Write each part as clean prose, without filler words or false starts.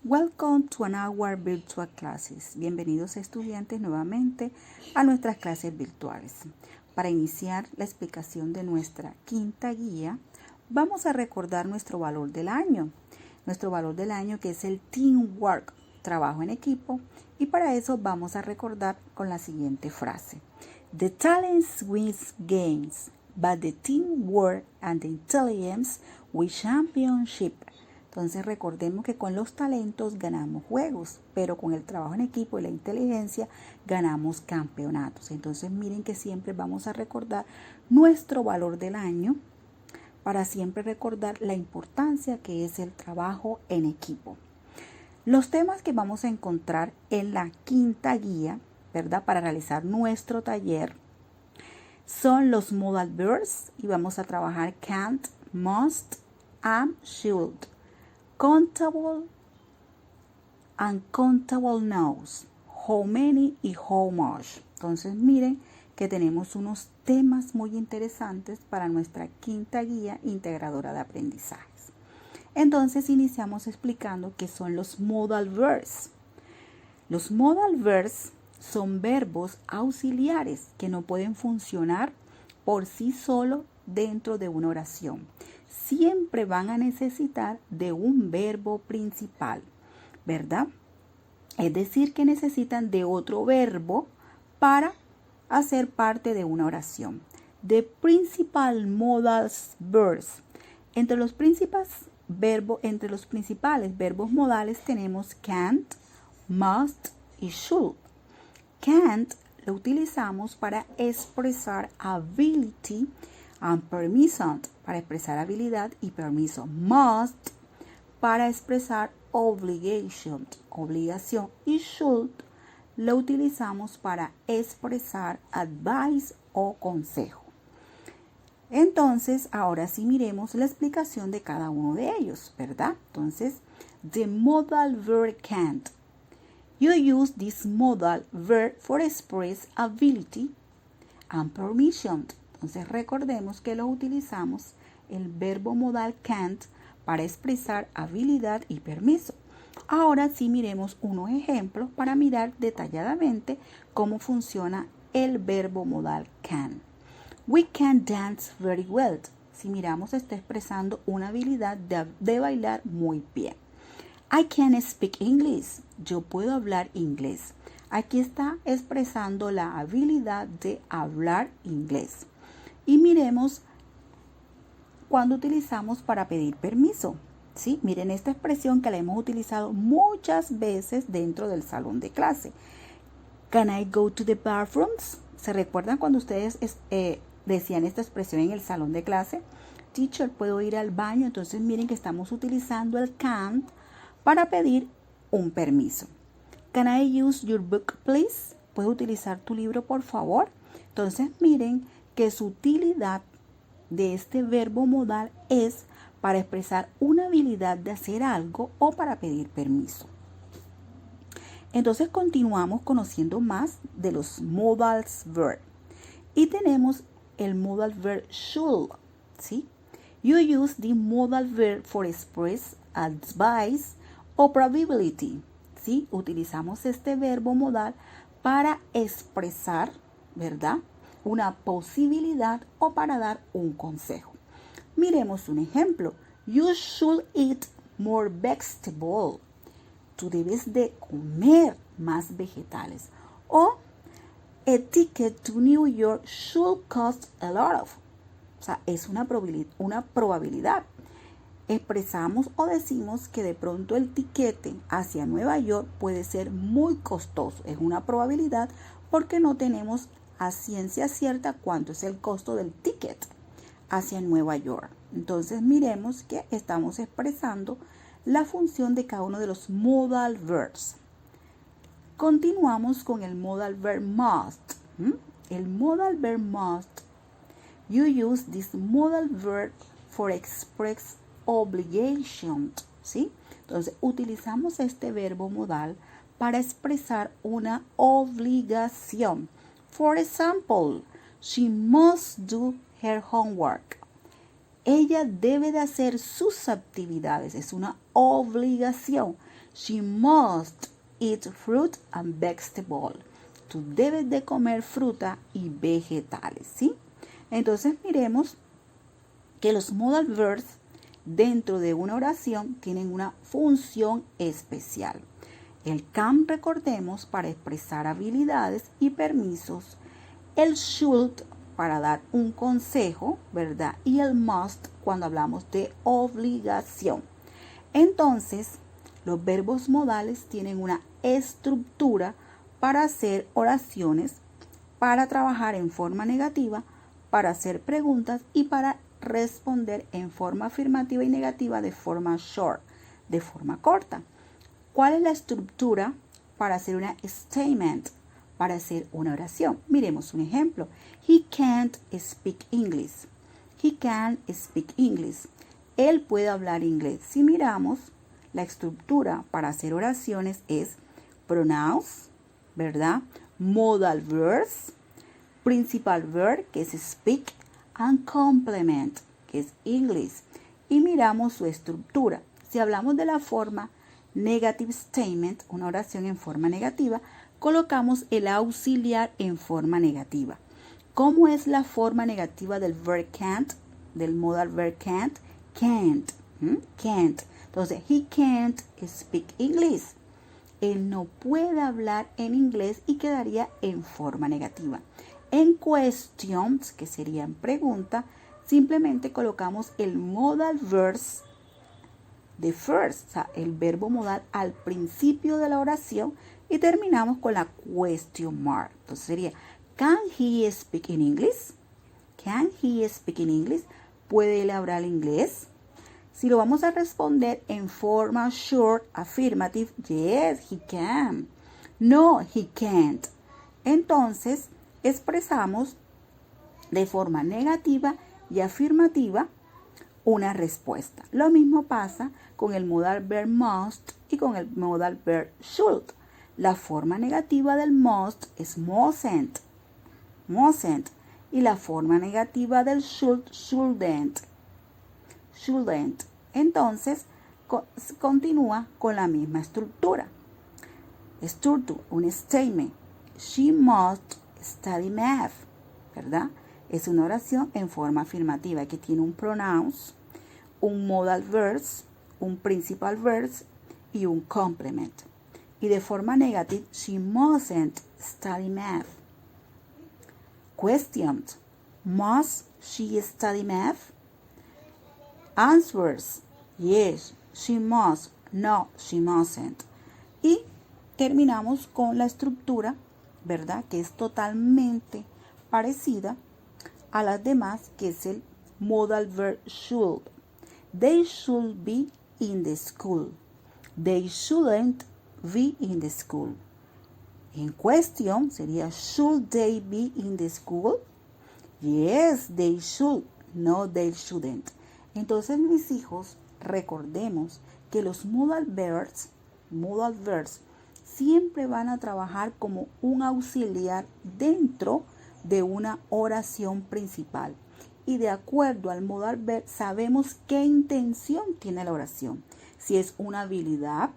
Welcome to our virtual classes. Bienvenidos estudiantes nuevamente a nuestras clases virtuales. Para iniciar la explicación de nuestra quinta guía, vamos a recordar nuestro valor del año. Nuestro valor del año que es el teamwork, trabajo en equipo, y para eso vamos a recordar con la siguiente frase. The talents wins games, but the teamwork and the intelligence win championship. Entonces recordemos que con los talentos ganamos juegos, pero con el trabajo en equipo y la inteligencia ganamos campeonatos. Entonces miren que siempre vamos a recordar nuestro valor del año para siempre recordar la importancia que es el trabajo en equipo. Los temas que vamos a encontrar en la quinta guía, ¿verdad? Para realizar nuestro taller son los modal verbs y vamos a trabajar can't, must, am, should. Countable, uncountable nouns, how many y how much. Entonces miren que tenemos unos temas muy interesantes para nuestra quinta guía integradora de aprendizajes. Entonces iniciamos explicando qué son los modal verbs. Los modal verbs son verbos auxiliares que no pueden funcionar por sí solos dentro de una oración. Siempre van a necesitar de un verbo principal, ¿verdad? Es decir, que necesitan de otro verbo para hacer parte de una oración. The principal modal verbs. Entre los principales verbos modales tenemos can't, must y should. Can't lo utilizamos para expresar ability and permission, para expresar habilidad y permiso. Must, para expresar obligation, obligación. Y should, lo utilizamos para expresar advice o consejo. Entonces, ahora sí miremos la explicación de cada uno de ellos, ¿verdad? Entonces, the modal verb can't. You use this modal verb for express ability and permission. Entonces recordemos que lo utilizamos el verbo modal can't para expresar habilidad y permiso. Ahora sí miremos unos ejemplos para mirar detalladamente cómo funciona el verbo modal can. We can dance very well. Si miramos está expresando una habilidad de bailar muy bien. I can speak English. Yo puedo hablar inglés. Aquí está expresando la habilidad de hablar inglés. Y miremos cuando utilizamos para pedir permiso. ¿Sí? Miren esta expresión que la hemos utilizado muchas veces dentro del salón de clase. Can I go to the bathrooms? ¿Se recuerdan cuando ustedes decían esta expresión en el salón de clase? Teacher, ¿puedo ir al baño? Entonces miren que estamos utilizando el can para pedir un permiso. Can I use your book, please? ¿Puedo utilizar tu libro, por favor? Entonces miren que su utilidad de este verbo modal es para expresar una habilidad de hacer algo o para pedir permiso. Entonces continuamos conociendo más de los modal verbs. Y tenemos el modal verb should, ¿sí? You use the modal verb for express advice o probability, ¿sí? Utilizamos este verbo modal para expresar, ¿verdad?, una posibilidad o para dar un consejo. Miremos un ejemplo. You should eat more vegetables. Tú debes de comer más vegetales. O a ticket to New York should cost a lot of. O sea, es una probabilidad. Expresamos o decimos que de pronto el tiquete hacia Nueva York puede ser muy costoso. Es una probabilidad porque no tenemos a ciencia cierta cuánto es el costo del ticket hacia Nueva York. Entonces miremos que estamos expresando la función de cada uno de los modal verbs. Continuamos con el modal verb must. El modal verb must. You use this modal verb for express obligation, ¿sí? Entonces utilizamos este verbo modal para expresar una obligación. For example, she must do her homework. Ella debe de hacer sus actividades, es una obligación. She must eat fruit and vegetables. Tú debes de comer fruta y vegetales, ¿sí? Entonces miremos que los modal verbs dentro de una oración tienen una función especial. El can, recordemos, para expresar habilidades y permisos. El should para dar un consejo, ¿verdad? Y el must cuando hablamos de obligación. Entonces, los verbos modales tienen una estructura para hacer oraciones, para trabajar en forma negativa, para hacer preguntas y para responder en forma afirmativa y negativa de forma short, de forma corta. ¿Cuál es la estructura para hacer una statement, para hacer una oración? Miremos un ejemplo. He can't speak English. He can't speak English. Él puede hablar inglés. Si miramos, la estructura para hacer oraciones es pronouns, ¿verdad? Modal verbs, principal verb, que es speak, and complement, que es English. Y miramos su estructura. Si hablamos de la forma negative statement, una oración en forma negativa, colocamos el auxiliar en forma negativa. ¿Cómo es la forma negativa del verb can't? Del modal verb can't. Can't. Can't. Entonces, he can't speak English. Él no puede hablar en inglés y quedaría en forma negativa. En questions, que sería en pregunta, simplemente colocamos el modal verb de first, o sea, el verbo modal al principio de la oración y terminamos con la question mark. Entonces sería, can he speak in English? Can he speak in English? ¿Puede él hablar inglés? Si lo vamos a responder en forma short, affirmative, yes, he can. No, he can't. Entonces, expresamos de forma negativa y afirmativa una respuesta. Lo mismo pasa con el modal verb must y con el modal verb should. La forma negativa del must es mustn't. Mustn't. Y la forma negativa del should, shouldn't. Shouldn't. Entonces, continúa con la misma estructura. Structure, un statement. She must study math, ¿verdad? Es una oración en forma afirmativa que tiene un pronouns, un modal verb, un principal verb y un complement. Y de forma negativa, she mustn't study math. Question, must she study math? Answers, yes, she must, no, she mustn't. Y terminamos con la estructura, ¿verdad? Que es totalmente parecida a las demás, que es el modal verb should. They should be in the school. They shouldn't be in the school. En cuestión sería, should they be in the school? Yes, they should. No, they shouldn't. Entonces, mis hijos, recordemos que los modal verbs siempre van a trabajar como un auxiliar dentro de una oración principal. Y de acuerdo al modal verb sabemos qué intención tiene la oración. Si es una habilidad,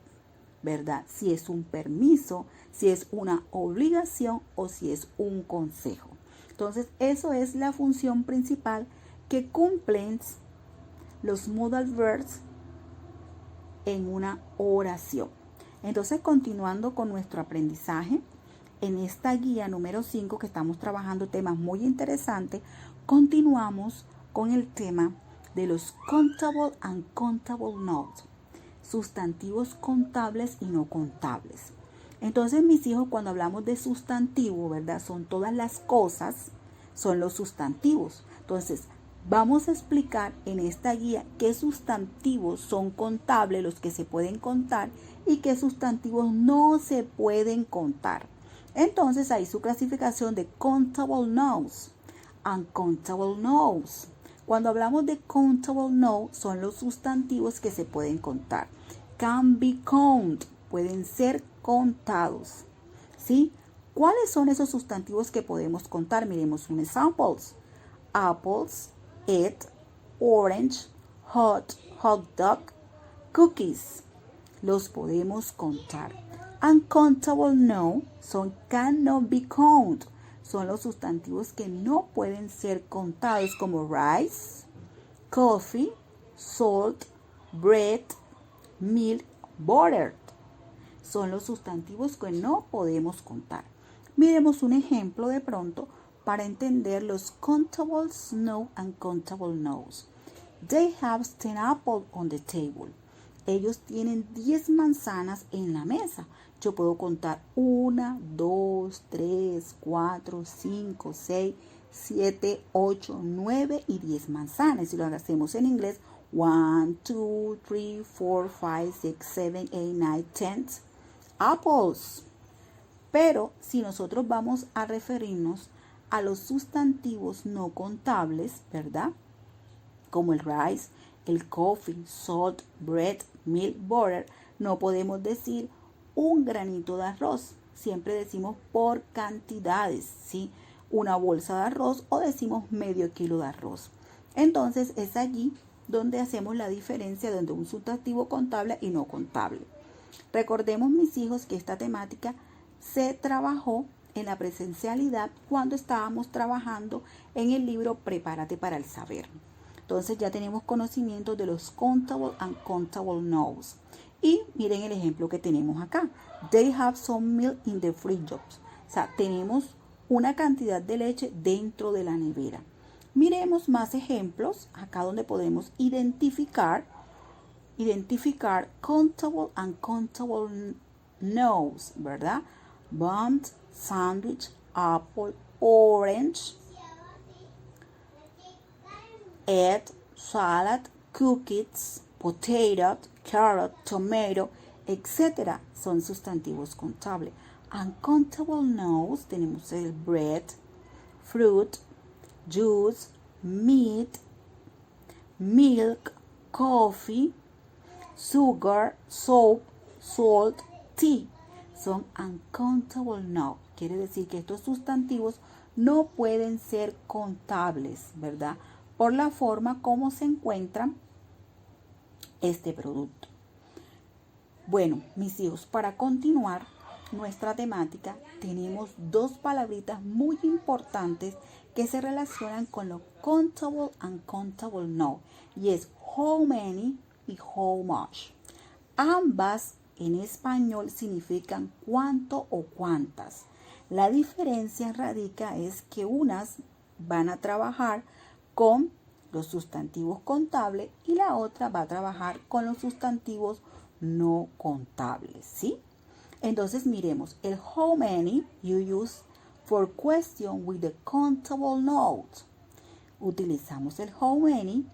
¿verdad? Si es un permiso, si es una obligación o si es un consejo. Entonces, eso es la función principal que cumplen los modal verbs en una oración. Entonces, continuando con nuestro aprendizaje, en esta guía número 5 que estamos trabajando temas muy interesantes, continuamos con el tema de los countable and countable nouns, sustantivos contables y no contables. Entonces, mis hijos, cuando hablamos de sustantivo, ¿verdad? Son todas las cosas, son los sustantivos. Entonces, vamos a explicar en esta guía qué sustantivos son contables, los que se pueden contar, y qué sustantivos no se pueden contar. Entonces, hay su clasificación de countable nouns and countable nouns. Cuando hablamos de countable nouns, son los sustantivos que se pueden contar. Can be counted, pueden ser contados. ¿Sí? ¿Cuáles son esos sustantivos que podemos contar? Miremos un examples. Apples, egg, orange, hot dog, cookies. los podemos contar. Uncountable no son cannot be counted. Son los sustantivos que no pueden ser contados como rice, coffee, salt, bread, milk, butter. Son los sustantivos que no podemos contar. Miremos un ejemplo de pronto para entender los countable no and countable no's. They have 10 apples on the table. Ellos tienen 10 manzanas en la mesa. Yo puedo contar 1, 2, 3, 4, 5, 6, 7, 8, 9 y 10 manzanas. Si lo hacemos en inglés, 1, 2, 3, 4, 5, 6, 7, 8, 9, 10 apples. Pero si nosotros vamos a referirnos a los sustantivos no contables, ¿verdad? Como el rice, el coffee, salt, bread, milk, butter, no podemos decir un granito de arroz. Siempre decimos por cantidades, ¿sí? Una bolsa de arroz o decimos medio kilo de arroz. Entonces es allí donde hacemos la diferencia entre un sustantivo contable y no contable. Recordemos, mis hijos, que esta temática se trabajó en la presencialidad cuando estábamos trabajando en el libro Prepárate para el Saber. Entonces ya tenemos conocimiento de los countable and countable no's. Y miren el ejemplo que tenemos acá. They have some milk in the fridge. O sea, tenemos una cantidad de leche dentro de la nevera. Miremos más ejemplos acá donde podemos identificar countable and countable no's, ¿verdad? Bun, sandwich, apple, orange, egg, salad, cookies, potato, carrot, tomato, etc. Son sustantivos contables. Uncountable no's tenemos el bread, fruit, juice, meat, milk, coffee, sugar, soap, salt, tea. Son uncountable no. Quiere decir que estos sustantivos no pueden ser contables, ¿verdad? Por la forma como se encuentran este producto. Bueno, mis hijos, para continuar nuestra temática, tenemos dos palabritas muy importantes que se relacionan con lo countable and countable no, y es how many y how much. Ambas en español significan cuánto o cuántas. La diferencia radica es que unas van a trabajar con los sustantivos contables y la otra va a trabajar con los sustantivos no contables, ¿sí? Entonces miremos, el how many you use for question with the countable note. Utilizamos el how many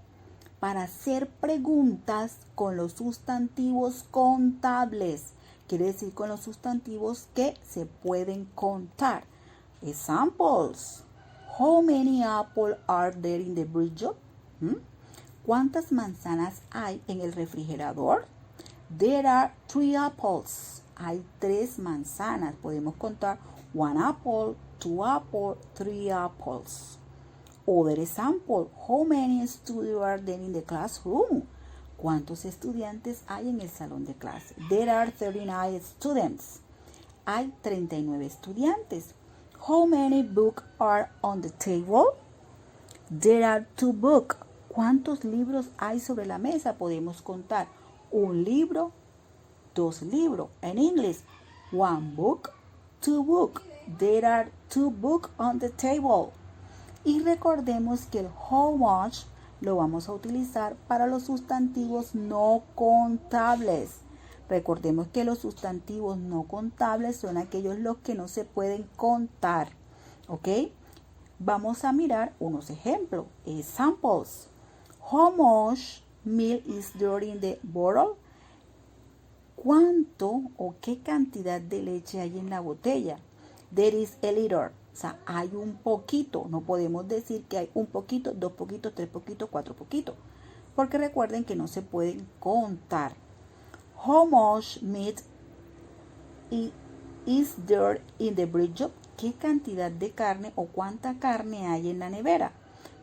para hacer preguntas con los sustantivos contables. Quiere decir con los sustantivos que se pueden contar. Examples. How many apples are there in the fridge? ¿Cuántas manzanas hay en el refrigerador? There are 3 apples. Hay 3 manzanas. Podemos contar 1 apple, 2 apples, 3 apples. Other example, how many students are there in the classroom? ¿Cuántos estudiantes hay en el salón de clase? There are 39 students. Hay 39 estudiantes. How many books are on the table? There are 2 books. ¿Cuántos libros hay sobre la mesa? Podemos contar 1 libro, 2 libros. En inglés, 1 book, 2 books. There are 2 books on the table. Y recordemos que el how much lo vamos a utilizar para los sustantivos no contables. Recordemos que los sustantivos no contables son aquellos los que no se pueden contar. ¿Ok? Vamos a mirar unos ejemplos. Examples. How much milk is there in the bottle? ¿Cuánto o qué cantidad de leche hay en la botella? There is a little. O sea, hay un poquito. No podemos decir que hay un poquito, 2 poquitos, 3 poquitos, 4 poquitos. Porque recuerden que no se pueden contar. How much meat is there in the fridge? ¿Qué cantidad de carne o cuánta carne hay en la nevera?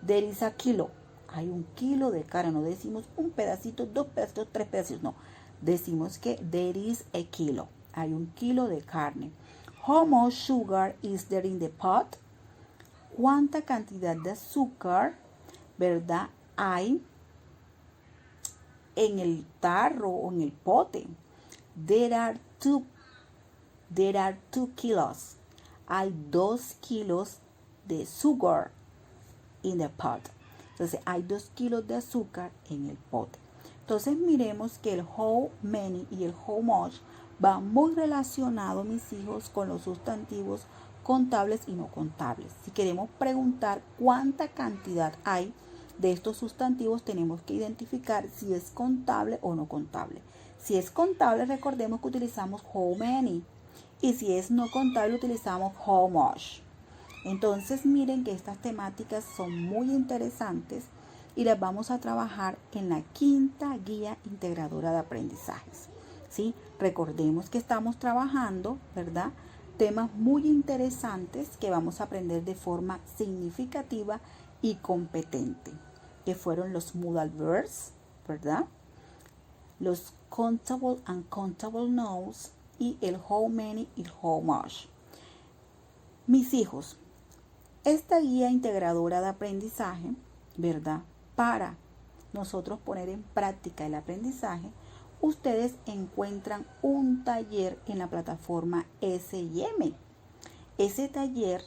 There is a kilo. Hay 1 kilo de carne. No decimos un pedacito, 2 pedacitos, 3 pedacitos. No. decimos que there is a kilo. Hay 1 kilo de carne. How much sugar is there in the pot? ¿Cuánta cantidad de azúcar, verdad, hay en el tarro o en el pote? There are 2 kilos. Hay 2 kilos de sugar in the pot. Entonces hay 2 kilos de azúcar en el pote. Entonces miremos que el how many y el how much va muy relacionado, mis hijos, con los sustantivos contables y no contables. Si queremos preguntar cuánta cantidad hay de estos sustantivos, tenemos que identificar si es contable o no contable. Si es contable, recordemos que utilizamos how many. Y si es no contable, utilizamos how much. Entonces miren que estas temáticas son muy interesantes y las vamos a trabajar en la 5ª guía integradora de aprendizajes. ¿Sí? Recordemos que estamos trabajando, ¿verdad?, temas muy interesantes que vamos a aprender de forma significativa y competente, que fueron los modal verbs, ¿verdad?, los countable and countable nouns y el how many y el how much. Mis hijos, esta guía integradora de aprendizaje, ¿verdad?, para nosotros poner en práctica el aprendizaje, ustedes encuentran un taller en la plataforma S&M. Ese taller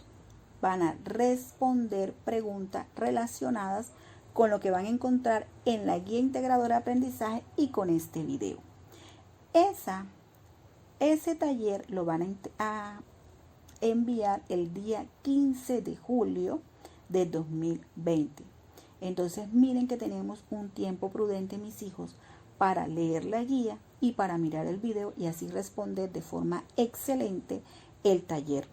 van a responder preguntas relacionadas con lo que van a encontrar en la guía integradora de aprendizaje y con este video. Ese taller lo van a enviar el día 15 de julio de 2020. Entonces miren que tenemos un tiempo prudente, mis hijos, para leer la guía y para mirar el video y así responder de forma excelente el taller.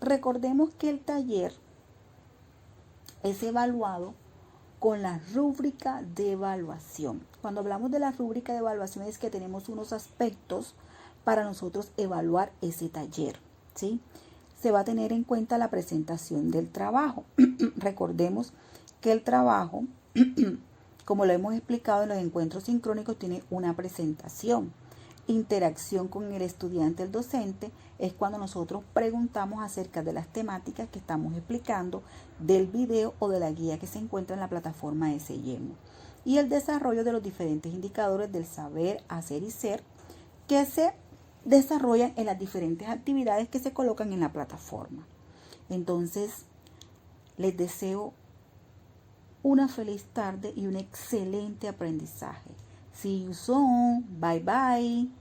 Recordemos que el taller es evaluado con la rúbrica de evaluación. Cuando hablamos de la rúbrica de evaluación es que tenemos unos aspectos para nosotros evaluar ese taller, ¿sí? Se va a tener en cuenta la presentación del trabajo. Recordemos que el trabajo, como lo hemos explicado en los encuentros sincrónicos, tiene una presentación. Interacción con el estudiante, el docente, es cuando nosotros preguntamos acerca de las temáticas que estamos explicando del video o de la guía que se encuentra en la plataforma S&M. Y el desarrollo de los diferentes indicadores del saber, hacer y ser que se desarrollan en las diferentes actividades que se colocan en la plataforma. Entonces, les deseo una feliz tarde y un excelente aprendizaje. See you soon. Bye bye.